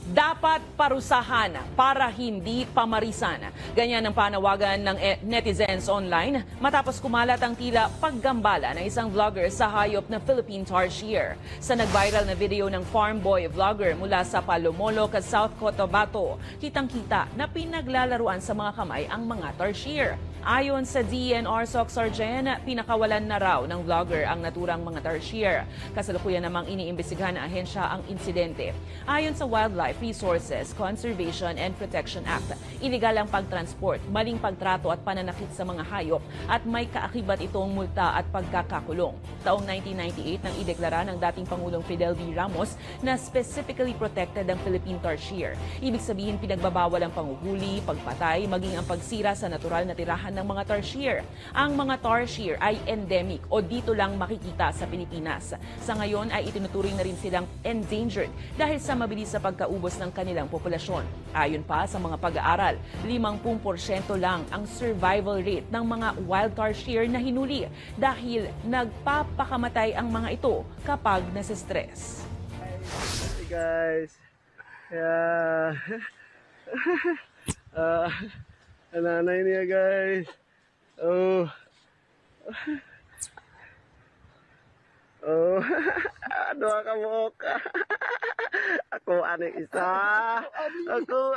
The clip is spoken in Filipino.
Dapat parusahan para hindi pamarisan. Ganyan ang panawagan ng netizens online matapos kumalat ang tila paggambala ng isang vlogger sa hayop na Philippine tarsier. Sa nag-viral na video ng farm boy vlogger mula sa Palomoloc, South Cotabato, kitang-kita na pinaglalaruan sa mga kamay ang mga tarsier. Ayon sa DNR SOC Sergeant, pinakawalan na raw ng vlogger ang naturang mga tarsier. Kasalukuyan namang iniimbestigahan ng ahensya ang insidente. Ayon sa Wildlife Resources Conservation and Protection Act, iligal ang pagtransport, maling pagtrato at pananakit sa mga hayop at may kaakibat itong multa at pagkakakulong. Taong 1998 nang ideklara ng dating Pangulong Fidel V. Ramos na specifically protected ang Philippine tarsier. Ibig sabihin pinagbabawal ang panguhuli, pagpatay, maging ang pagsira sa natural na tirahan ng mga tarsier. Ang mga tarsier ay endemic o dito lang makikita sa Pilipinas. Sa ngayon ay itinuturing na rin silang endangered dahil sa mabilis sa pagkaubos ng kanilang populasyon. Ayon pa sa mga pag-aaral, 50% lang ang survival rate ng mga wild tarsier na hinuli dahil nagpapakamatay ang mga ito kapag nasa-stress. Hey guys, yeah. Nanay niya guys. Oh. Oh. Ano ka mo ka? Ako ano isa. Ako